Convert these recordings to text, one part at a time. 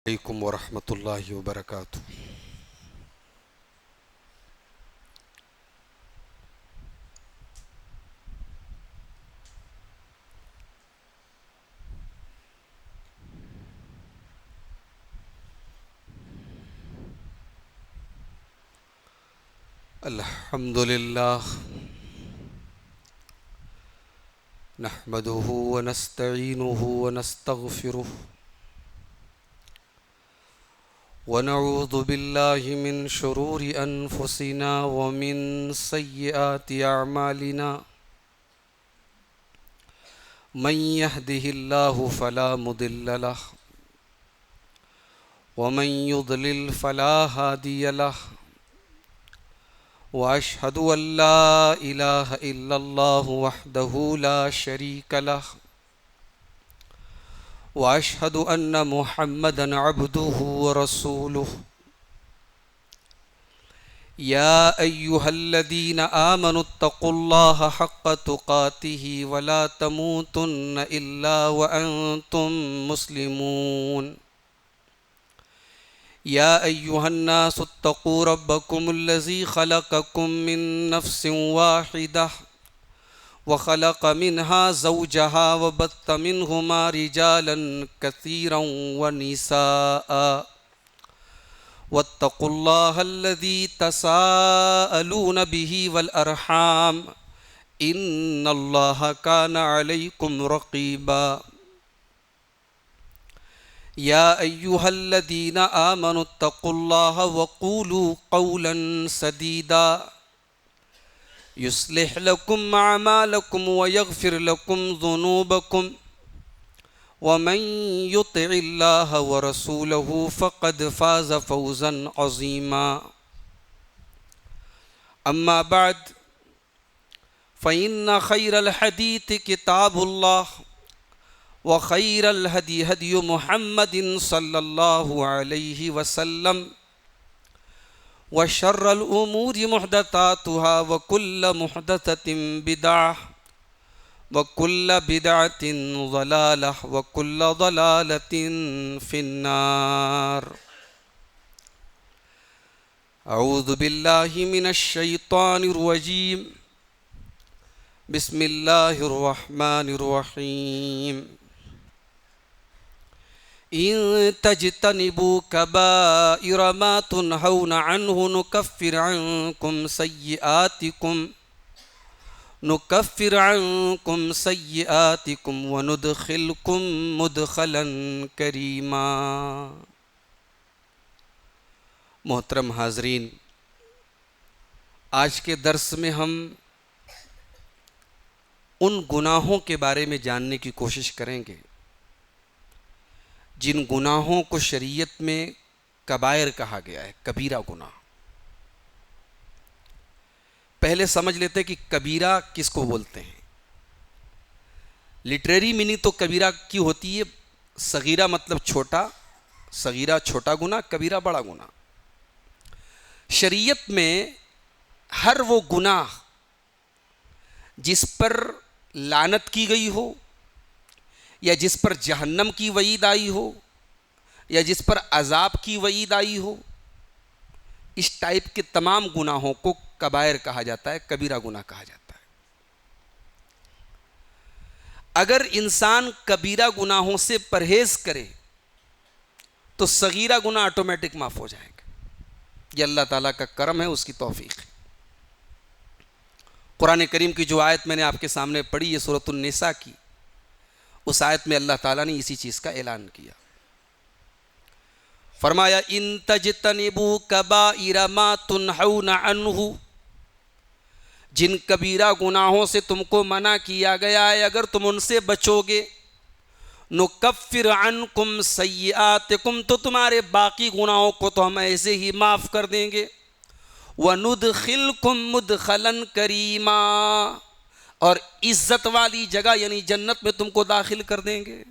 علیکم ورحمۃ اللہ وبرکاتہ۔ الحمد للہ نحمده ونستعینه ونستغفره ونعوذ باللہ من شرور انفسنا ومن سیئات اعمالنا من يهده الله فلا مضل له ومن يضلل فلا هادي له وأشهد أن لا إله إلا الله وحده لا شريك له وأشهد أن محمدا عبده ورسوله يا أيها الذين آمنوا اتقوا الله حق تقاته ولا تموتن إلا وأنتم مسلمون يا أيها الناس اتقوا ربكم الذي خلقكم من نفس واحدة وخلق منها زوجها وبث منهما رجالا كثيرا ونساء واتقوا الله الذي تساءلون به والأرحام إن الله كان عليكم رقيبا يا أيها الذين آمنوا اتقوا الله وقولوا قولا سديدا يصلح لكم أعمالكم ويغفر لكم ذنوبكم ومن يطع الله ورسوله فقد فاز فوزا عظيما أما بعد فإن خير الحديث كتاب الله وخير الهدي هدي محمد صلى الله عليه وسلم وشر الأمور محدثاتها وكل محدثة بدعة وكل بدعة ضلالة وكل ضلالة في النار أعوذ بالله من الشيطان الرجيم بسم الله الرحمن الرحيم إن تجتنبوا كبائر ما تنهون عنه نكفر عنكم سيئاتكم وندخلكم مدخلا كريما۔ محترم حاضرین، آج کے درس میں ہم ان گناہوں کے بارے میں جاننے کی کوشش کریں گے جن گناہوں کو شریعت میں کبائر کہا گیا ہے، کبیرہ گناہ۔ پہلے سمجھ لیتے ہیں کہ کبیرہ کس کو بولتے ہیں۔ لٹریری میننگ تو کبیرہ کی ہوتی ہے صغیرہ مطلب چھوٹا، صغیرہ چھوٹا گناہ، کبیرہ بڑا گناہ۔ شریعت میں ہر وہ گناہ جس پر لعنت کی گئی ہو یا جس پر جہنم کی وعید آئی ہو یا جس پر عذاب کی وعید آئی ہو، اس ٹائپ کے تمام گناہوں کو کبائر کہا جاتا ہے، کبیرہ گناہ کہا جاتا ہے۔ اگر انسان کبیرہ گناہوں سے پرہیز کرے تو صغیرہ گناہ آٹومیٹک معاف ہو جائے گا۔ یہ اللہ تعالیٰ کا کرم ہے، اس کی توفیق ہے۔ قرآن کریم کی جو آیت میں نے آپ کے سامنے پڑھی، یہ سورۃ النساء کی، اس آیت میں اللہ تعالیٰ نے اسی چیز کا اعلان کیا۔ فرمایا ان تجتنبوا کبائر ما تنہون عنہ، جن کبیرہ گناہوں سے تم کو منع کیا گیا ہے اگر تم ان سے بچو گے، نکفر عنکم سیئاتکم، تو تمہارے باقی گناہوں کو تو ہم ایسے ہی معاف کر دیں گے، وندخلکم مدخلا کریما، اور عزت والی جگہ یعنی جنت میں تم کو داخل کر دیں گے۔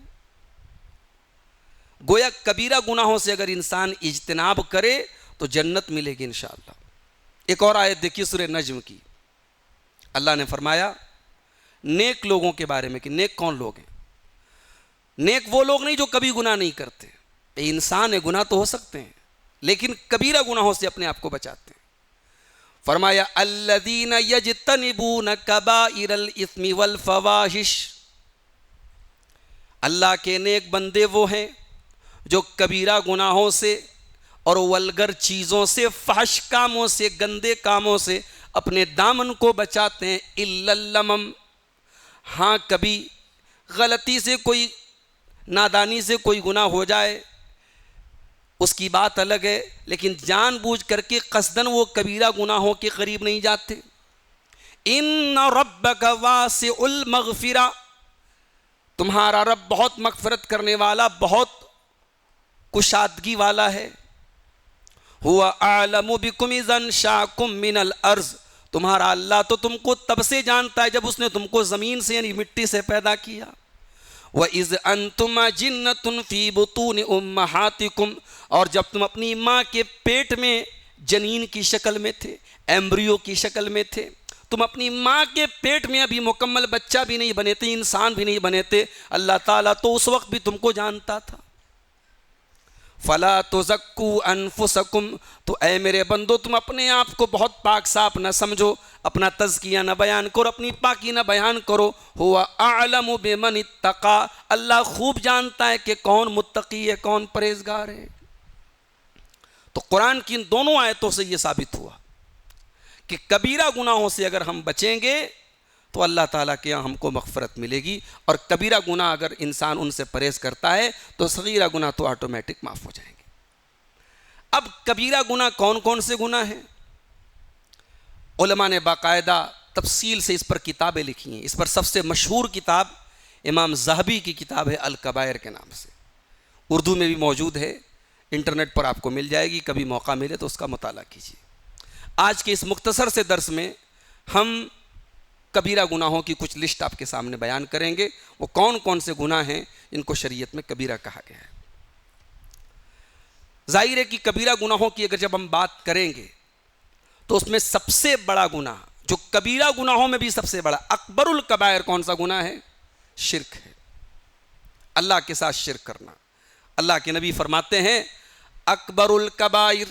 گویا کبیرہ گناہوں سے اگر انسان اجتناب کرے تو جنت ملے گی انشاءاللہ۔ ایک اور آیت دیکھیے سورہ نجم کی، اللہ نے فرمایا نیک لوگوں کے بارے میں کہ نیک کون لوگ ہیں۔ نیک وہ لوگ نہیں جو کبھی گناہ نہیں کرتے، انسان ہے، گناہ تو ہو سکتے ہیں، لیکن کبیرہ گناہوں سے اپنے آپ کو بچاتے ہیں۔ فرمایا الذین یجتنبون کبائر الاثم والفواحش، اللہ کے نیک بندے وہ ہیں جو کبیرہ گناہوں سے اور ولگر چیزوں سے، فحش کاموں سے، گندے کاموں سے اپنے دامن کو بچاتے ہیں۔ الا اللمم، ہاں کبھی غلطی سے کوئی، نادانی سے کوئی گناہ ہو جائے اس کی بات الگ ہے، لیکن جان بوجھ کر کے قصدن وہ کبیرہ گناہوں کے قریب نہیں جاتے۔ ان ربک واسع المغفرہ، تمہارا رب بہت مغفرت کرنے والا، بہت کشادگی والا ہے۔ ہوا اعلم بکم اذا انشاکم من الارض، تمہارا اللہ تو تم کو تب سے جانتا ہے جب اس نے تم کو زمین سے یعنی مٹی سے پیدا کیا۔ وَإِذْ أَنْتُمْ أَجِنَّةٌ فِي بُطُونِ أُمَّهَاتِكُمْ، اور جب تم اپنی ماں کے پیٹ میں جنین کی شکل میں تھے، ایمبریو کی شکل میں تھے، تم اپنی ماں کے پیٹ میں ابھی مکمل بچہ بھی نہیں بنے تھے، انسان بھی نہیں بنے تھے، اللہ تعالیٰ تو اس وقت بھی تم کو جانتا تھا۔ فَلَا تُزَكُّوا أَنفُسَكُمْ، تو اے میرے بندو تم اپنے آپ کو بہت پاک صاف نہ سمجھو، اپنا تزکیہ نہ بیان کرو، اپنی پاکی نہ بیان کرو۔ ہوا اعلم بمن اتقى، اللہ خوب جانتا ہے کہ کون متقی ہے، کون پرہیزگار ہے۔ تو قرآن کی ان دونوں آیتوں سے یہ ثابت ہوا کہ کبیرہ گناہوں سے اگر ہم بچیں گے تو اللہ تعالیٰ کے یہاں ہم کو مغفرت ملے گی، اور کبیرہ گناہ اگر انسان ان سے پرہیز کرتا ہے تو صغیرہ گناہ تو آٹومیٹک معاف ہو جائیں گے۔ اب کبیرہ گناہ کون کون سے گناہ ہیں؟ علماء نے باقاعدہ تفصیل سے اس پر کتابیں لکھی ہیں۔ اس پر سب سے مشہور کتاب امام ذہبی کی کتاب ہے الکبائر کے نام سے، اردو میں بھی موجود ہے، انٹرنیٹ پر آپ کو مل جائے گی، کبھی موقع ملے تو اس کا مطالعہ کیجیے۔ آج کے اس مختصر سے درس میں ہم کبیرہ گناہوں کی کچھ لسٹ آپ کے سامنے بیان کریں گے، وہ کون کون سے گناہ ہیں جن کو شریعت میں کبیرہ کہا گیا ہے۔ ظاہر ہے کہ کبیرہ گناہوں کی اگر جب ہم بات کریں گے تو اس میں سب سے بڑا گناہ، جو کبیرہ گناہوں میں بھی سب سے بڑا، اکبر الکبائر کون سا گناہ ہے؟ شرک ہے، اللہ کے ساتھ شرک کرنا۔ اللہ کے نبی فرماتے ہیں اکبر الکبائر،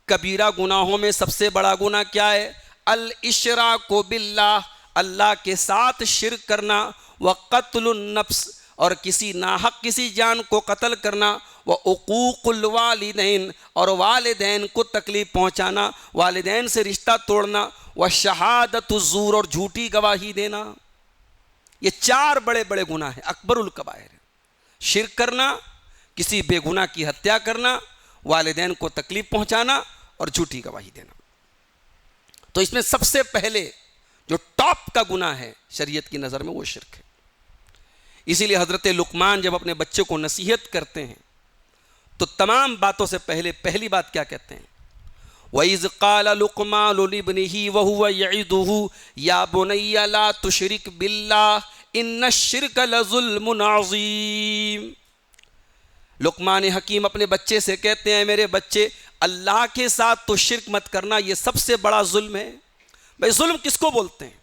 کبیرہ گناہوں میں سب سے بڑا گناہ کیا ہے؟ الاشراک باللہ، اللہ کے ساتھ شرک کرنا، وقتل النفس، اور کسی ناحق کسی جان کو قتل کرنا، وعقوق الوالدین، اور والدین کو تکلیف پہنچانا، والدین سے رشتہ توڑنا، وشہادت الزور، اور جھوٹی گواہی دینا۔ یہ چار بڑے بڑے گناہ ہیں، اکبر الکبائر۔ شرک کرنا، کسی بے گناہ کی ہتیا کرنا، والدین کو تکلیف پہنچانا اور جھوٹی گواہی دینا۔ تو اس میں سب سے پہلے جو ٹاپ کا گناہ ہے شریعت کی نظر میں وہ شرک ہے۔ اسی لیے حضرت لقمان جب اپنے بچے کو نصیحت کرتے ہیں تو تمام باتوں سے پہلی بات کیا کہتے ہیں؟ وَإِذْ قَالَ لُقْمَانُ لِابْنِهِ وَهُوَ يَعِظُهُ يَا بُنَيَّ لَا تُشْرِكْ بِاللَّهِ إِنَّ الشِّرْكَ لَظُلْمٌ عَظِيمٌ۔ لقمان حکیم اپنے بچے سے کہتے ہیں میرے بچے اللہ کے ساتھ تو شرک مت کرنا، یہ سب سے بڑا ظلم ہے۔ بھائی ظلم کس کو بولتے ہیں؟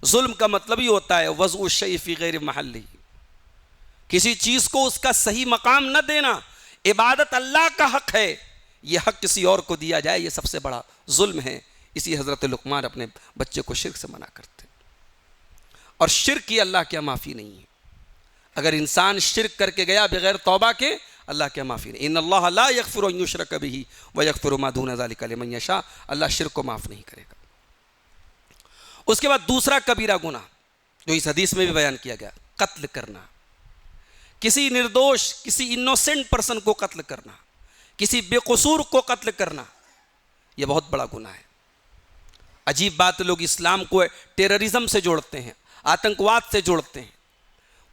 ظلم کا مطلب ہی ہوتا ہے وضع الشیء فی غیر محلہ، کسی چیز کو اس کا صحیح مقام نہ دینا۔ عبادت اللہ کا حق ہے، یہ حق کسی اور کو دیا جائے، یہ سب سے بڑا ظلم ہے۔ اسی حضرت لقمان اپنے بچے کو شرک سے منع کرتے ہیں، اور شرک کی اللہ کیا معافی نہیں ہے۔ اگر انسان شرک کر کے گیا بغیر توبہ کے، اللہ کیا معافی نہیں۔ ان اللہ لا یغفر ان یشرک بہ ویغفر ما دون ذلک لمن یشاء، اللہ شرک کو معاف نہیں کرے گا۔ اس کے بعد دوسرا کبیرہ گناہ جو اس حدیث میں بھی بیان کیا گیا، قتل کرنا، کسی نردوش، کسی انوسنٹ پرسن کو قتل کرنا، کسی بے قصور کو قتل کرنا، یہ بہت بڑا گناہ ہے۔ عجیب بات، لوگ اسلام کو ٹیررزم سے جوڑتے ہیں، آتنکواد سے جوڑتے ہیں۔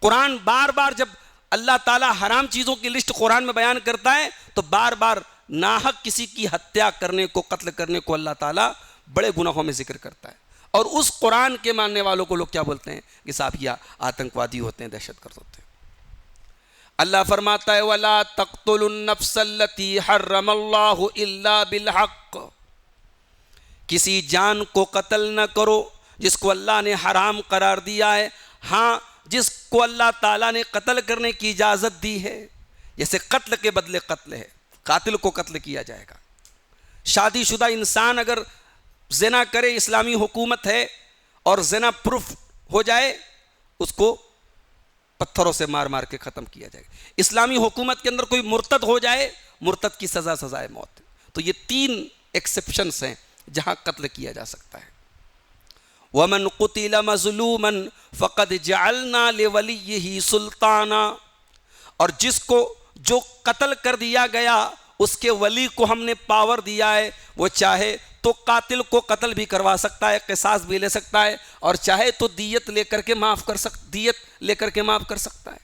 قرآن بار بار جب اللہ تعالیٰ حرام چیزوں کی لسٹ قرآن میں بیان کرتا ہے تو بار بار ناحق کسی کی ہتیا کرنے کو، قتل کرنے کو اللہ تعالیٰ بڑے گناہوں میں ذکر کرتا ہے۔ اور اس قرآن کے ماننے والوں کو لوگ کیا بولتے ہیں کہ صاحب یہ آتنکوادی ہوتے ہیں، دہشت گرد ہوتے ہیں۔ اللہ فرماتا ہے وَلَا تَقْتُلُوا النَّفْسَ الَّتِي حَرَّمَ اللَّهُ إِلَّا بِالْحَقِّ، کسی جان کو قتل نہ کرو جس کو اللہ نے حرام قرار دیا ہے، ہاں جس کو اللہ تعالیٰ نے قتل کرنے کی اجازت دی ہے، جیسے قتل کے بدلے قتل ہے، قاتل کو قتل کیا جائے گا۔ شادی شدہ انسان اگر زنا کرے، اسلامی حکومت ہے اور زنا پروف ہو جائے، اس کو پتھروں سے مار مار کے ختم کیا جائے گا۔ اسلامی حکومت کے اندر کوئی مرتد ہو جائے، مرتد کی سزائے موت۔ تو یہ 3 ایکسیپشنز ہیں جہاں قتل کیا جا سکتا ہے۔ وَمَنْ قُتِلَ مَظْلُومًا فَقَدْ جَعَلْنَا لِوَلِيِّهِ سُلْطَانًا، اور جس کو جو قتل کر دیا گیا اس کے ولی کو ہم نے پاور دیا ہے، وہ چاہے تو قاتل کو قتل بھی کروا سکتا ہے، قصاص بھی لے سکتا ہے، اور چاہے تو دیت لے کر کے معاف کر سکتا ہے۔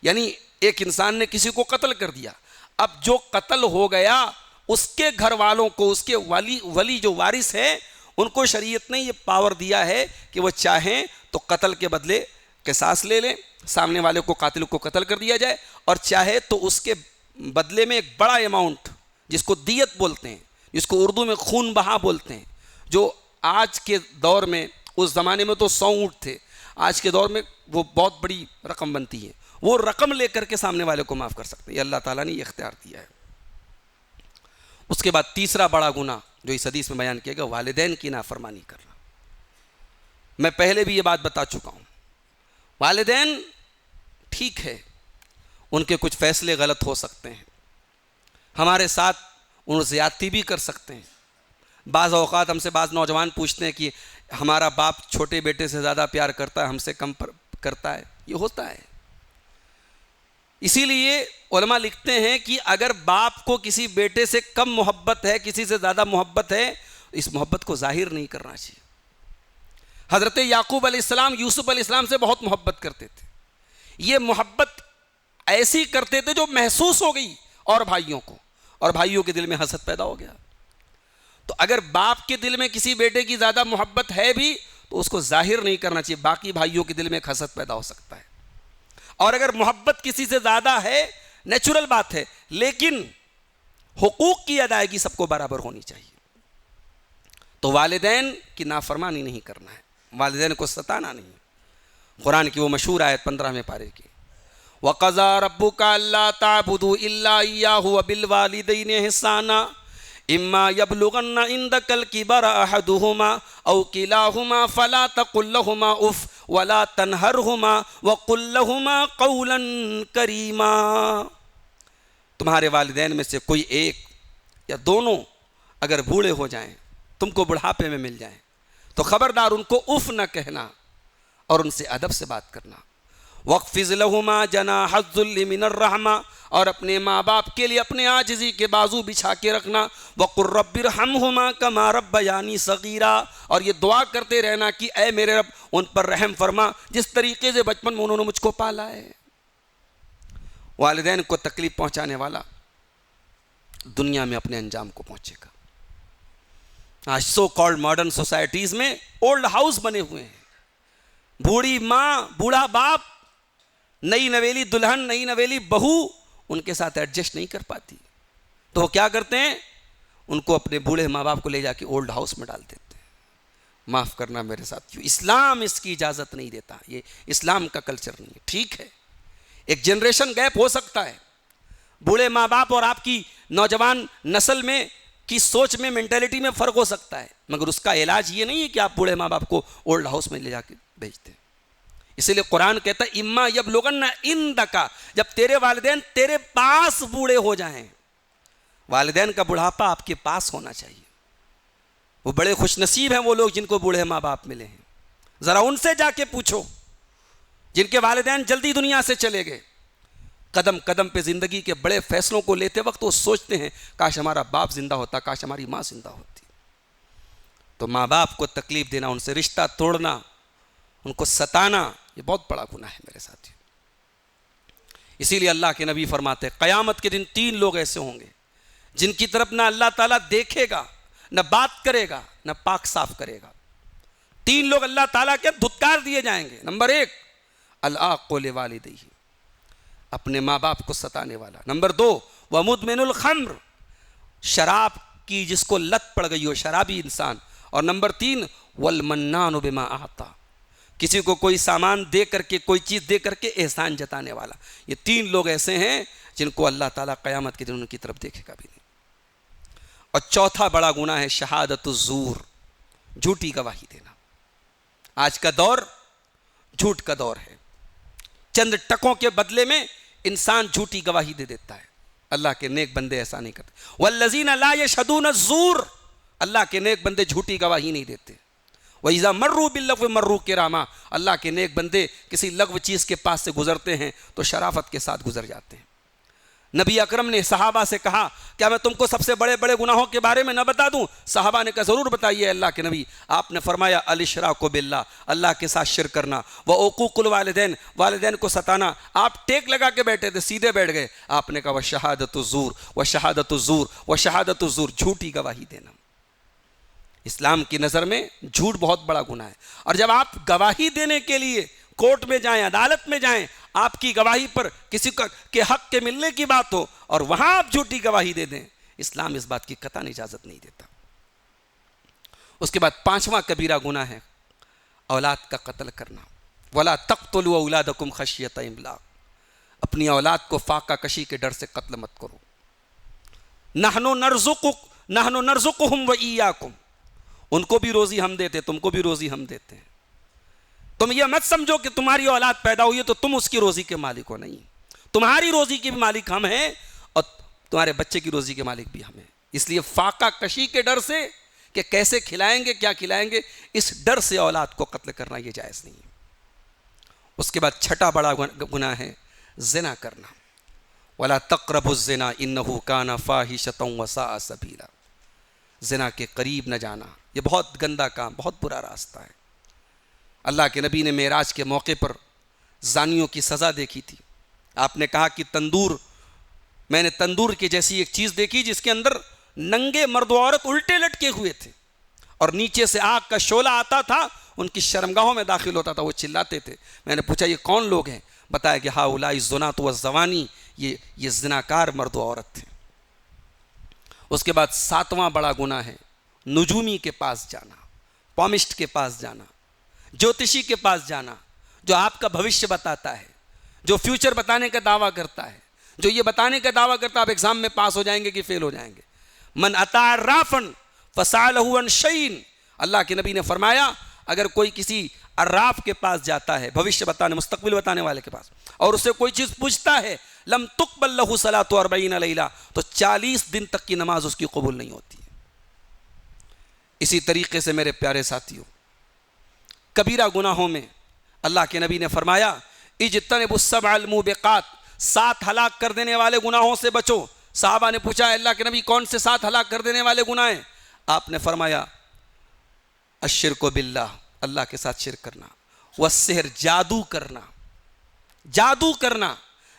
یعنی ایک انسان نے کسی کو قتل کر دیا، اب جو قتل ہو گیا اس کے گھر والوں کو، اس کے ولی جو وارث ہیں، ان کو شریعت نے یہ پاور دیا ہے کہ وہ چاہیں تو قتل کے بدلے قصاص لے لیں، سامنے والے کو قاتل کو قتل کر دیا جائے، اور چاہے تو اس کے بدلے میں ایک بڑا اماؤنٹ جس کو دیت بولتے ہیں، جس کو اردو میں خون بہا بولتے ہیں، جو آج کے دور میں، اس زمانے میں تو 100 اونٹ تھے، آج کے دور میں وہ بہت بڑی رقم بنتی ہے، وہ رقم لے کر کے سامنے والے کو معاف کر سکتے ہیں۔ یہ اللہ تعالیٰ نے یہ اختیار دیا ہے۔ اس کے بعد تیسرا بڑا گناہ جو اس حدیث میں بیان کیا گیا، والدین کی نافرمانی کرنا۔ میں پہلے بھی یہ بات بتا چکا ہوں، والدین ٹھیک ہے، ان کے کچھ فیصلے غلط ہو سکتے ہیں، ہمارے ساتھ ان زیادتی بھی کر سکتے ہیں۔ بعض اوقات ہم سے بعض نوجوان پوچھتے ہیں کہ ہمارا باپ چھوٹے بیٹے سے زیادہ پیار کرتا ہے، ہم سے کم کرتا ہے۔ یہ ہوتا ہے، اسی لیے علماء لکھتے ہیں کہ اگر باپ کو کسی بیٹے سے کم محبت ہے، کسی سے زیادہ محبت ہے، اس محبت کو ظاہر نہیں کرنا چاہیے۔ حضرت یعقوب علیہ السلام یوسف علیہ السلام سے بہت محبت کرتے تھے، یہ محبت ایسی کرتے تھے جو محسوس ہو گئی اور بھائیوں کو، اور بھائیوں کے دل میں حسد پیدا ہو گیا۔ تو اگر باپ کے دل میں کسی بیٹے کی زیادہ محبت ہے بھی تو اس کو ظاہر نہیں کرنا چاہیے، باقی بھائیوں کے دل میں ایک حسد پیدا ہو سکتا ہے۔ اور اگر محبت کسی سے زیادہ ہے، نیچرل بات ہے، لیکن حقوق کی ادائیگی سب کو برابر ہونی چاہیے۔ تو والدین کی نافرمانی نہیں کرنا ہے، والدین کو ستانا نہیں۔ قرآن کی وہ مشہور آیت 15ویں پارے کی، وَقَضَىٰ رَبُّكَ أَلَّا تَعْبُدُوا إِلَّا إِيَّاهُ وَبِالْوَالِدَيْنِ إِحْسَانًا إِمَّا يَبْلُغَنَّ عِندَكَ الْكِبَرَ أَحَدُهُمَا أَوْ كِلَاهُمَا فَلَا تَقُل لَّهُمَا أُفٍّ وَلَا تَنْهَرْهُمَا وَقُل لَّهُمَا قَوْلًا كَرِيمًا۔ تمہارے والدین میں سے کوئی ایک یا دونوں اگر بوڑھے ہو جائیں، تم کو بڑھاپے میں مل جائیں، تو خبردار ان کو اف نہ کہنا اور ان سے ادب سے بات کرنا۔ وَاخْفِضْ لَهُمَا جَنَاحَ الذُّلِّ مِنَ الرَّحْمَةِ، اور اپنے ماں باپ کے لیے اپنے عاجزی کے بازو بچھا کے رکھنا۔ وَقُلْ رَبِّ ارْحَمْهُمَا كَمَا رَبَّيَانِي صَغِيرًا، اور یہ دعا کرتے رہنا کہ اے میرے رب ان پر رحم فرما جس طریقے سے بچپن میں انہوں نے مجھ کو پالا ہے۔ والدین کو تکلیف پہنچانے والا دنیا میں اپنے انجام کو پہنچے گا۔ آج سو کالڈ ماڈرن سوسائٹیز میں اولڈ ہاؤس بنے ہوئے ہیں، بوڑھی ماں بوڑھا باپ، نئی نویلی دلہن نئی نویلی بہو ان کے ساتھ ایڈجسٹ نہیں کر پاتی، تو وہ کیا کرتے ہیں، ان کو اپنے بوڑھے ماں باپ کو لے جا کے اولڈ ہاؤس میں ڈال دیتے ہیں۔ معاف کرنا میرے ساتھ، کیوں اسلام اس کی اجازت نہیں دیتا، یہ اسلام کا کلچر نہیں ہے۔ ٹھیک ہے، ایک جنریشن گیپ ہو سکتا ہے، بوڑھے ماں باپ اور آپ کی نوجوان نسل میں کی سوچ میں، مینٹیلٹی میں فرق ہو سکتا ہے، مگر اس کا علاج یہ نہیں ہے کہ آپ بوڑھے ماں باپ کو اولڈ ہاؤس میں لے جا کے بھیجتے ہیں۔ اسی لیے قرآن کہتا ہے اما یبلغن عندک، جب تیرے والدین تیرے پاس بوڑھے ہو جائیں۔ والدین کا بڑھاپا آپ کے پاس ہونا چاہیے۔ وہ بڑے خوش نصیب ہیں وہ لوگ جن کو بوڑھے ماں باپ ملے ہیں، ذرا ان سے جا کے پوچھو جن کے والدین جلدی دنیا سے چلے گئے، قدم قدم پہ زندگی کے بڑے فیصلوں کو لیتے وقت وہ سوچتے ہیں کاش ہمارا باپ زندہ ہوتا، کاش ہماری ماں زندہ ہوتی۔ تو ماں باپ کو تکلیف دینا، ان سے رشتہ توڑنا، ان کو ستانا، یہ بہت بڑا گناہ ہے میرے ساتھی۔ اسی لیے اللہ کے نبی فرماتے ہیں قیامت کے دن 3 لوگ ایسے ہوں گے جن کی طرف نہ اللہ تعالیٰ دیکھے گا، نہ بات کرے گا، نہ پاک صاف کرے گا۔ 3 لوگ اللہ تعالیٰ کے دھتکار دیے جائیں گے۔ نمبر 1 العاق لوالدیہ، اپنے ماں باپ کو ستانے والا۔ نمبر 2 ومدمن الخمر، شراب کی جس کو لت پڑ گئی ہو، شرابی انسان۔ اور نمبر 3 والمنان بما اعطا، کسی کو کوئی سامان دے کر کے، کوئی چیز دے کر کے احسان جتانے والا۔ یہ 3 لوگ ایسے ہیں جن کو اللہ تعالیٰ قیامت کے دن ان کی طرف دیکھے گا بھی نہیں۔ اور چوتھا بڑا گناہ ہے شہادت الزور، جھوٹی گواہی دینا۔ آج کا دور جھوٹ کا دور ہے، چند ٹکوں کے بدلے میں انسان جھوٹی گواہی دے دیتا ہے۔ اللہ کے نیک بندے ایسا نہیں کرتے۔ والذین لا یشہدون الزور، اللہ کے نیک بندے جھوٹی گواہی نہیں دیتے۔ وَإِذَا مَرُّوا بِاللَّغْوِ مَرُّوا كِرَامًا، اللہ کے نیک بندے کسی لغو چیز کے پاس سے گزرتے ہیں تو شرافت کے ساتھ گزر جاتے ہیں۔ نبی اکرم نے صحابہ سے کہا کیا میں تم کو سب سے بڑے بڑے گناہوں کے بارے میں نہ بتا دوں؟ صحابہ نے کہا ضرور بتائیے اللہ کے نبی۔ آپ نے فرمایا الاشراک باللہ، اللہ کے ساتھ شرک کرنا، وعقوق الوالدین، والدین کو ستانا۔ آپ ٹیک لگا کے بیٹھے تھے، سیدھے بیٹھ گئے۔ آپ نے کہا وشہادت الزور، وشہادت الزور، وشہادت الزور، جھوٹی گواہی دینا۔ اسلام کی نظر میں جھوٹ بہت بڑا گناہ ہے، اور جب آپ گواہی دینے کے لیے کورٹ میں جائیں، عدالت میں جائیں، آپ کی گواہی پر کسی کے حق کے ملنے کی بات ہو اور وہاں آپ جھوٹی گواہی دے دیں، اسلام اس بات کی قطعاً اجازت نہیں دیتا۔ اس کے بعد پانچواں کبیرہ گناہ ہے اولاد کا قتل کرنا۔ وَلَا تَقْتُلُوا أَوْلَادَكُمْ خَشْيَةَ إِمْلَاقٍ، اپنی اولاد کو فاقہ کشی کے ڈر سے قتل مت کرو۔ نَحْنُ نَرْزُقُهُمْ وَإِيَّاكُمْ، ان کو بھی روزی ہم دیتے، تم کو بھی روزی ہم دیتے ہیں۔ تم یہ مت سمجھو کہ تمہاری اولاد پیدا ہوئی ہے تو تم اس کی روزی کے مالک ہو، نہیں، تمہاری روزی کے بھی مالک ہم ہیں اور تمہارے بچے کی روزی کے مالک بھی ہم ہیں۔ اس لیے فاقہ کشی کے ڈر سے کہ کیسے کھلائیں گے، کیا کھلائیں گے، اس ڈر سے اولاد کو قتل کرنا یہ جائز نہیں ہے۔ اس کے بعد چھٹا بڑا گناہ ہے زنا کرنا۔ وَلَا تَقْرَبُوا الزِّنَا إِنَّهُ كَانَ فَاحِشَةً وَسَاءَ سَبِيلًا، زنا کے قریب نہ جانا، یہ بہت گندا کام، بہت برا راستہ ہے۔ اللہ کے نبی نے معراج کے موقع پر زانیوں کی سزا دیکھی تھی۔ آپ نے کہا کہ میں نے تندور کی جیسی ایک چیز دیکھی جس کے اندر ننگے مرد و عورت الٹے لٹکے ہوئے تھے، اور نیچے سے آگ کا شعلہ آتا تھا، ان کی شرمگاہوں میں داخل ہوتا تھا، وہ چلاتے تھے۔ میں نے پوچھا یہ کون لوگ ہیں؟ بتایا کہ ہؤلاء الزناۃ والزوانی، یہ زناکار مرد و عورت تھے۔ اس کے بعد ساتواں بڑا گناہ ہے نجومی کے پاس جانا، پامسٹ کے پاس جانا، جوتشی کے پاس جانا، جو آپ کا بھوشیہ بتاتا ہے، جو فیوچر بتانے کا دعویٰ کرتا ہے، جو یہ بتانے کا دعویٰ کرتا ہے آپ ایگزام میں پاس ہو جائیں گے کہ فیل ہو جائیں گے۔ من اتی عرافا فسألہ عن شیء، اللہ کے نبی نے فرمایا اگر کوئی کسی عراف کے پاس جاتا ہے، بھوشیہ بتانے، مستقبل بتانے والے کے پاس، اور اسے کوئی چیز پوچھتا ہے، لم تقبل لہ صلاۃ 40 لیلہ، تو 40 دن تک کی نماز اس کی قبول نہیں ہوتی ہے۔ اسی طریقے سے میرے پیارے ساتھیوں، کبیرہ گناہوں میں اللہ کے نبی نے فرمایا اجتنبوا السبع الموبقات، 7 ہلاک کر دینے والے گناہوں سے بچو۔ صحابہ نے پوچھا اللہ کے نبی کون سے 7 ہلاک کر دینے والے گناہ ہیں؟ آپ نے فرمایا الشرک باللہ، اللہ کے ساتھ شرک کرنا، والسحر، جادو کرنا، جادو کرنا،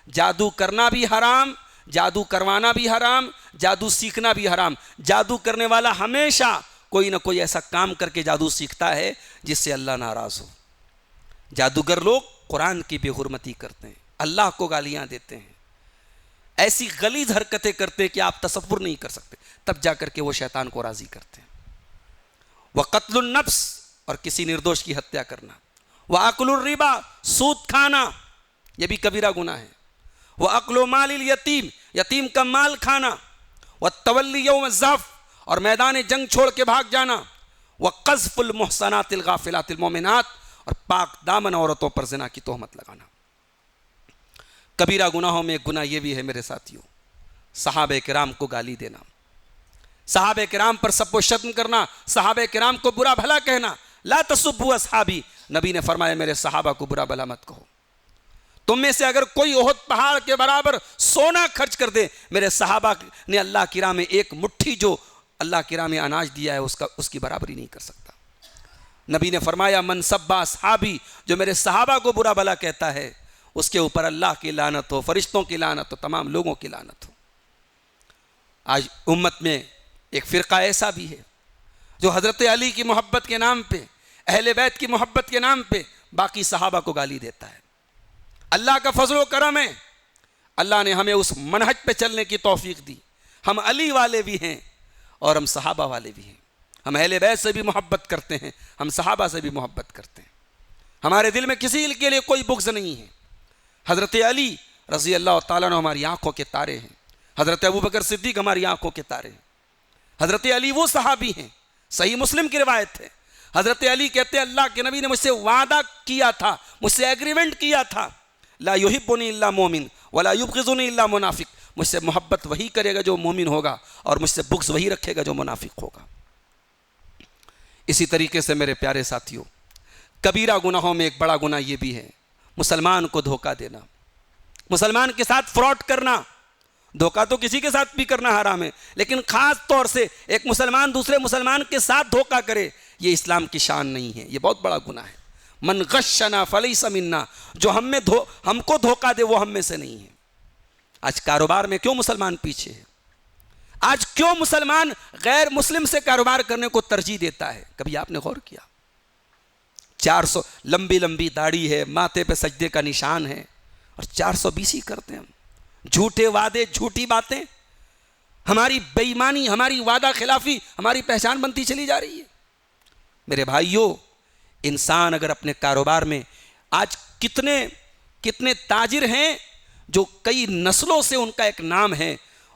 جادو کرنا بھی حرام، جادو کروانا بھی حرام، جادو سیکھنا بھی حرام۔ جادو کرنے والا ہمیشہ کوئی نہ کوئی ایسا کام کر کے جادو سیکھتا ہے جس سے اللہ ناراض ہو۔ جادوگر لوگ قرآن کی بے حرمتی کرتے ہیں، اللہ کو گالیاں دیتے ہیں، ایسی غلیظ حرکتیں کرتے ہیں کہ آپ تصور نہیں کر سکتے، تب جا کر کے وہ شیطان کو راضی کرتے ہیں۔ وقتل النفس، اور کسی نردوش کی ہتیا کرنا۔ واکل الربا، سود کھانا، یہ بھی کبیرہ گناہ ہے۔ واکل مال الیتیم، یتیم کا مال کھانا۔ والتولی یوم الزحف، اور میدان جنگ چھوڑ کے بھاگ جانا۔ وقذف المحصنات الغافلات المؤمنات، اور پاک دامن عورتوں پر زنا کی تہمت لگانا۔ کبیرہ گناہوں میں ایک گناہ یہ بھی ہے میرے ساتھیوں، صحابہ کرام کو گالی دینا، صحابہ کرام پر سب و شتم کرنا، صحابہ کرام کو برا بھلا کہنا۔ لا تسبوا اصحابی، نبی نے فرمایا میرے صحابہ کو برا بھلا مت کہو۔ تم میں سے اگر کوئی احد پہاڑ کے برابر سونا خرچ کر دے، میرے صحابہ نے اللہ کی راہ میں ایک مٹھی جو اللہ کی راہ میں اناج دیا ہے اس کی برابری نہیں کر سکتا۔ نبی نے فرمایا من سب اصحابی، جو میرے صحابہ کو برا بھلا کہتا ہے اس کے اوپر اللہ کی لعنت ہو، فرشتوں کی لعنت ہو، تمام لوگوں کی لعنت ہو۔ آج امت میں ایک فرقہ ایسا بھی ہے جو حضرت علی کی محبت کے نام پہ، اہل بیت کی محبت کے نام پہ باقی صحابہ کو گالی دیتا ہے۔ اللہ کا فضل و کرم ہے، اللہ نے ہمیں اس منہج پہ چلنے کی توفیق دی۔ ہم علی والے بھی ہیں اور ہم صحابہ والے بھی ہیں، ہم اہل بیت سے بھی محبت کرتے ہیں، ہم صحابہ سے بھی محبت کرتے ہیں، ہمارے دل میں کسی کے لیے کوئی بغض نہیں ہے۔ حضرت علی رضی اللہ تعالیٰ عنہ ہماری آنکھوں کے تارے ہیں، حضرت ابوبکر صدیق ہماری آنکھوں کے تارے ہیں، حضرت علی وہ صحابی ہیں، صحیح مسلم کی روایت ہے، حضرت علی کہتے ہیں اللہ کے نبی نے مجھ سے وعدہ کیا تھا، مجھ سے ایگریمنٹ کیا تھا، لا یحبنی الا مومن ولا یبغضنی الا منافق، مجھ سے محبت وہی کرے گا جو مومن ہوگا اور مجھ سے بغض وہی رکھے گا جو منافق ہوگا۔ اسی طریقے سے میرے پیارے ساتھیوں، کبیرہ گناہوں میں ایک بڑا گناہ یہ بھی ہے مسلمان کو دھوکہ دینا، مسلمان کے ساتھ فراڈ کرنا۔ دھوکہ تو کسی کے ساتھ بھی کرنا حرام ہے، لیکن خاص طور سے ایک مسلمان دوسرے مسلمان کے ساتھ دھوکہ کرے، یہ اسلام کی شان نہیں ہے، یہ بہت بڑا گناہ ہے۔ من غشنا فلیس منا، جو ہم کو دھوکہ دے وہ ہم میں سے نہیں ہے۔ آج کاروبار میں کیوں مسلمان پیچھے ہے؟ آج کیوں مسلمان غیر مسلم سے کاروبار کرنے کو ترجیح دیتا ہے؟ کبھی آپ نے غور کیا؟ 400 لمبی لمبی داڑھی ہے، ماتھے پہ سجدے کا نشان ہے، اور 420 ہی کرتے ہیں ہم، جھوٹے وعدے، جھوٹی باتیں، ہماری بے ایمانی، ہماری وعدہ خلافی ہماری پہچان بنتی چلی جا رہی ہے۔ میرے بھائیوں، انسان اگر اپنے کاروبار میں، آج کتنے تاجر ہیں جو کئی نسلوں سے ان کا ایک نام ہے،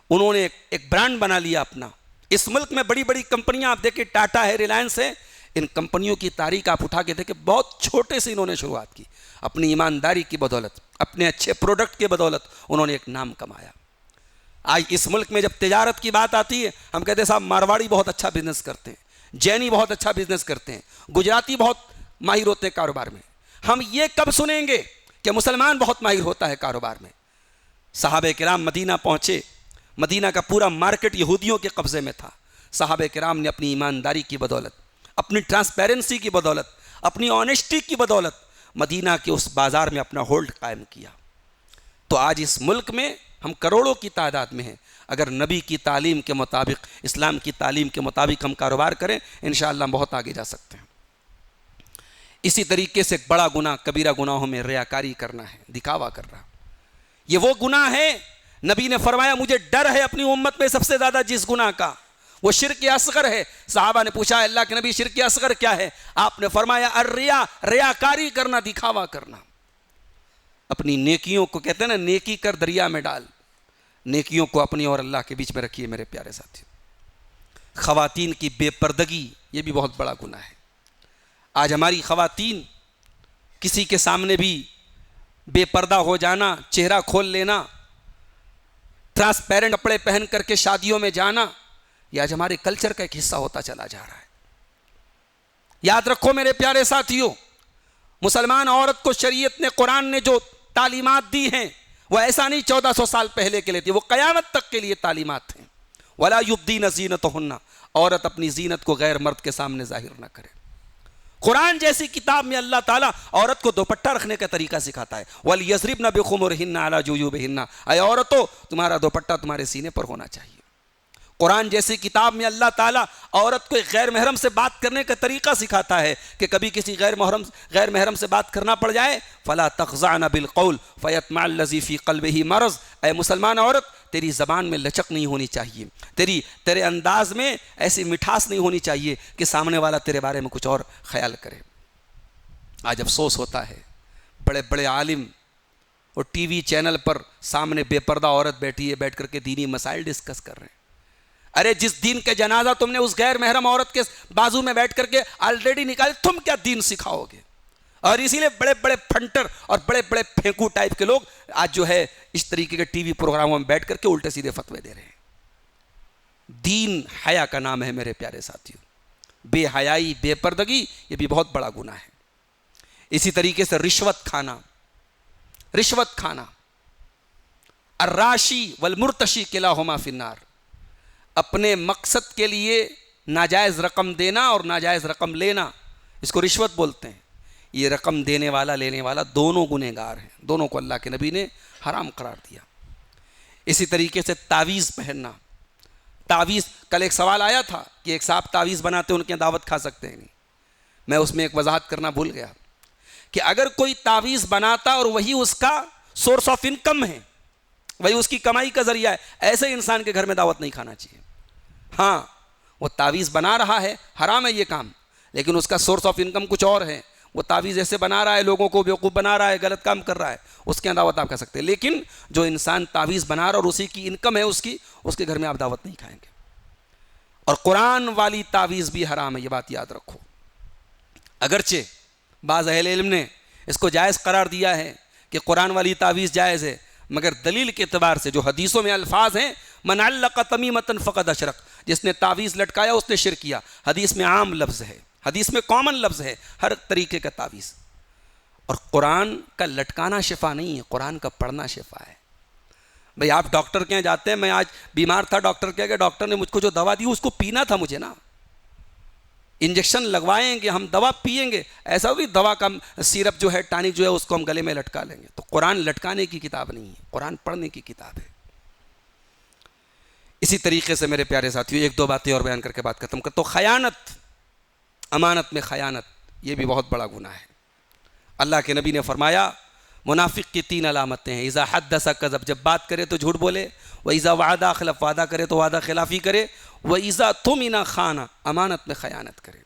انہوں نے ایک برانڈ بنا لیا اپنا۔ اس ملک میں بڑی بڑی کمپنیاں آپ دیکھیں، ٹاٹا ہے، ریلائنس ہے، ان کمپنیوں کی تاریخ آپ اٹھا کے دیکھیں، بہت چھوٹے سے انہوں نے شروعات کی، اپنی ایمانداری کی بدولت، اپنے اچھے پروڈکٹ کی بدولت انہوں نے ایک نام کمایا۔ آج اس ملک میں جب تجارت کی بات آتی ہے، ہم کہتے ہیں صاحب مارواڑی بہت اچھا بزنس کرتے ہیں، جینی بہت اچھا بزنس کرتے ہیں، گجراتی بہت ماہر ہوتے ہیں کاروبار میں۔ ہم یہ کب سنیں گے کہ مسلمان بہت ماہر ہوتا ہے کاروبار میں؟ صحابہ کرام مدینہ پہنچے، مدینہ کا پورا مارکیٹ یہودیوں کے قبضے میں تھا، صحابہ کرام نے اپنی ایمانداری کی بدولت، اپنی ٹرانسپیرنسی کی بدولت، اپنی آنیسٹی کی بدولت مدینہ کے اس بازار میں اپنا ہولڈ قائم کیا۔ تو آج اس ملک میں ہم کروڑوں کی تعداد میں ہیں، اگر نبی کی تعلیم کے مطابق، اسلام کی تعلیم کے مطابق ہم کاروبار کریں، انشاءاللہ ہم بہت آگے جا سکتے ہیں۔ اسی طریقے سے ایک بڑا گناہ کبیرہ گناہوں میں ریاکاری کرنا ہے، دکھاوا کرنا۔ یہ وہ گناہ ہے، نبی نے فرمایا مجھے ڈر ہے اپنی امت میں سب سے زیادہ جس گناہ کا، وہ شرک اصغر ہے۔ صحابہ نے پوچھا اللہ کے نبی شرک اصغر کیا ہے؟ آپ نے فرمایا الریا، ریاکاری کرنا، دکھاوا کرنا۔ اپنی نیکیوں کو، کہتے ہیں نا نیکی کر دریا میں ڈال، نیکیوں کو اپنی اور اللہ کے بیچ میں رکھیے میرے پیارے ساتھیوں۔ خواتین کی بے پردگی، یہ بھی بہت بڑا گناہ ہے۔ آج ہماری خواتین کسی کے سامنے بھی بے پردہ ہو جانا، چہرہ کھول لینا، ٹرانسپیرنٹ کپڑے پہن کر کے شادیوں میں جانا، یہ آج ہمارے کلچر کا ایک حصہ ہوتا چلا جا رہا ہے۔ یاد رکھو میرے پیارے ساتھیوں، مسلمان عورت کو شریعت نے، قرآن نے جو تعلیمات دی ہیں وہ ایسا نہیں 1400 سال پہلے کے لیے تھی، وہ قیامت تک کے لیے تعلیمات ہیں۔ وَلَا يُبْدِينَ زِينَتَهُنَّ، عورت اپنی زینت کو غیر مرد کے سامنے ظاہر نہ کرے۔ قرآن جیسی کتاب میں اللہ تعالیٰ عورت کو دوپٹہ رکھنے کا طریقہ سکھاتا ہے، وَلْيَضْرِبْنَ بِخُمُرِهِنَّ عَلَى جُيُوبِهِنَّ، اے عورتوں تمہارا دوپٹہ تمہارے سینے پر ہونا چاہیے۔ قرآن جیسی کتاب میں اللہ تعالیٰ عورت کو ایک غیر محرم سے بات کرنے کا طریقہ سکھاتا ہے کہ کبھی کسی غیر محرم سے بات کرنا پڑ جائے، فَلَا تَخْضَعْنَ بِالْقَوْلِ فَيَطْمَعَ الَّذِي فِي قَلْبِهِ مَرَضٌ، اے مسلمان عورت تیری زبان میں لچک نہیں ہونی چاہیے، تیرے انداز میں ایسی مٹھاس نہیں ہونی چاہیے کہ سامنے والا تیرے بارے میں کچھ اور خیال کرے۔ آج افسوس ہوتا ہے، بڑے بڑے عالم اور ٹی وی چینل پر سامنے بے پردہ عورت بیٹھی ہے، بیٹھ کر کے دینی مسائل ڈسکس کر رہے ہیں۔ ارے جس دین کے جنازہ تم نے اس غیر محرم عورت کے بازو میں بیٹھ کر کے آلریڈی نکالے، تم کیا دین سکھاؤ گے؟ اور اسی لیے بڑے بڑے پھنٹر اور بڑے بڑے پھینکو ٹائپ کے لوگ آج جو ہے اس طریقے کے ٹی وی پروگراموں میں بیٹھ کر کے الٹے سیدھے فتوے دے رہے ہیں۔ دین حیا کا نام ہے میرے پیارے ساتھیوں۔ بے حیائی، بے پردگی، یہ بھی بہت بڑا گناہ ہے۔ اسی طریقے سے رشوت کھانا، الراشی والمرتشی کلاہما فی النار، اپنے مقصد کے لیے ناجائز رقم دینا اور ناجائز رقم لینا، اس کو رشوت بولتے ہیں۔ یہ رقم دینے والا لینے والا دونوں گنہگار ہیں، دونوں کو اللہ کے نبی نے حرام قرار دیا۔ اسی طریقے سے تعویذ پہننا، تعویذ، کل ایک سوال آیا تھا کہ ایک صاحب تعویذ بناتے ان کے دعوت کھا سکتے ہیں نہیں، میں اس میں ایک وضاحت کرنا بھول گیا کہ اگر کوئی تعویذ بناتا اور وہی اس کا سورس آف انکم ہے، وہی اس کی کمائی کا ذریعہ ہے، ایسے انسان کے گھر میں دعوت نہیں کھانا چاہیے۔ ہاں وہ تعویذ بنا رہا ہے، حرام ہے یہ کام، لیکن اس کا سورس آف انکم کچھ اور ہے، وہ تعویذ ایسے بنا رہا ہے، لوگوں کو بیوقوف بنا رہا ہے، غلط کام کر رہا ہے، اس کے یہاں دعوت آپ کر سکتے ہیں. لیکن جو انسان تعویذ بنا رہا اور اسی کی انکم ہے اس کے گھر میں آپ دعوت نہیں کھائیں گے. اور قرآن والی تعویذ بھی حرام ہے، یہ بات یاد رکھو. اگرچہ بعض اہل علم نے اس کو جائز قرار دیا ہے کہ قرآن والی تعویذ جائز ہے، مگر دلیل کے اعتبار سے جو حدیثوں میں الفاظ ہیں، من علق تمیمۃ فقد اشرک، جس نے تعویذ لٹکایا اس نے شرک کیا. حدیث میں عام لفظ ہے، حدیث میں کامن لفظ ہے ہر طریقے کا تعویذ. اور قرآن کا لٹکانا شفا نہیں ہے، قرآن کا پڑھنا شفا ہے. بھئی آپ ڈاکٹر کے یہاں جاتے ہیں، میں آج بیمار تھا، ڈاکٹر کہہ کہ ڈاکٹر نے مجھ کو جو دوا دی اس کو پینا تھا مجھے نا. انجیکشن لگوائیں گے ہم، دوا پئیں گے، ایسا بھی دوا کا سیرپ جو ہے، ٹانک جو ہے، اس کو ہم گلے میں لٹکا لیں گے. تو قرآن لٹکانے کی کتاب نہیں ہے، قرآن پڑھنے کی کتاب ہے. اسی طریقے سے میرے پیارے ساتھیو ایک دو باتیں اور بیان کر کے بات ختم کرتا ہوں. خیانت، امانت میں خیانت، یہ بھی بہت بڑا گناہ ہے. اللہ کے نبی نے فرمایا منافق کی 3 علامتیں ہیں. اذا حدث کذب، جب بات کرے تو جھوٹ بولے. وَإِذَا وعد اخلف، وعدہ کرے تو وعدہ خلافی کرے. وَإِذَا تُمِنَ خان، امانت میں خیانت کرے.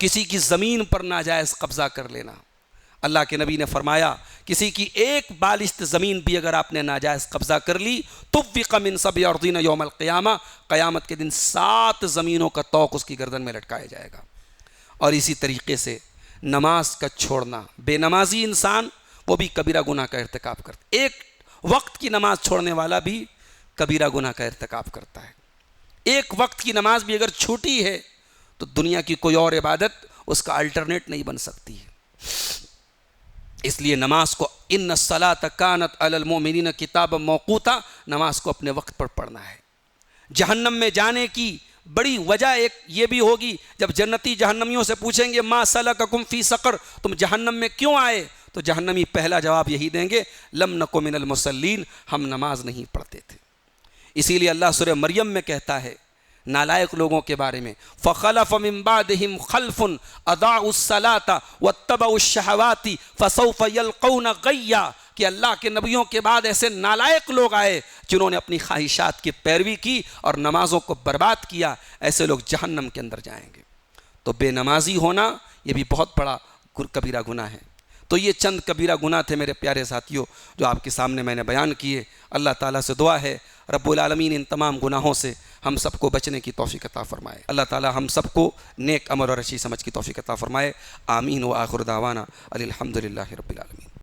کسی کی زمین پر ناجائز قبضہ کر لینا. اللہ کے نبی نے فرمایا کسی کی ایک بالشت زمین بھی اگر آپ نے ناجائز قبضہ کر لی، طُوِّقَ مِن سَبْعِ أَرْضِينَ يَوْمَ الْقِيَامَةِ، قیامت کے دن 7 زمینوں کا طوق اس کی گردن میں لٹکایا جائے گا. اور اسی طریقے سے نماز کا چھوڑنا، بے نمازی انسان وہ بھی کبیرہ گناہ کا ارتکاب کرتا ہے. ایک وقت کی نماز چھوڑنے والا بھی کبیرہ گناہ کا ارتکاب کرتا ہے. ایک وقت کی نماز بھی اگر چھوٹی ہے تو دنیا کی کوئی اور عبادت اس کا الٹرنیٹ نہیں بن سکتی ہے. اس لیے نماز کو ان الصلاۃ کانت علی المؤمنین کتابا موقوتا، نماز کو اپنے وقت پر پڑھنا ہے. جہنم میں جانے کی بڑی وجہ ایک یہ بھی ہوگی، جب جنتی جہنمیوں سے پوچھیں گے ما سلککم فی سقر، تم جہنم میں کیوں آئے، تو جہنمی پہلا جواب یہی دیں گے لم نک من المصلین، ہم نماز نہیں پڑھتے تھے. اسی لیے اللہ سورہ مریم میں کہتا ہے نالائق لوگوں کے بارے میں فخلف من بعدہم خلف اضاعوا الصلاۃ واتبعوا الشہوات فسوف یلقون غیا، کہ اللہ کے نبیوں کے بعد ایسے نالائق لوگ آئے جنہوں نے اپنی خواہشات کی پیروی کی اور نمازوں کو برباد کیا. ایسے لوگ جہنم کے اندر جائیں گے. تو بے نمازی ہونا یہ بھی بہت بڑا کبیرہ گناہ ہے. تو یہ چند کبیرہ گناہ تھے میرے پیارے ساتھیوں جو آپ کے سامنے میں نے بیان کیے. اللہ تعالیٰ سے دعا ہے رب العالمین ان تمام گناہوں سے ہم سب کو بچنے کی توفیق عطا فرمائے. اللہ تعالیٰ ہم سب کو نیک عمل اور اچھی سمجھ کی توفیق عطا فرمائے. آمین. و آخر دعوانا الحمد للہ رب العالمین.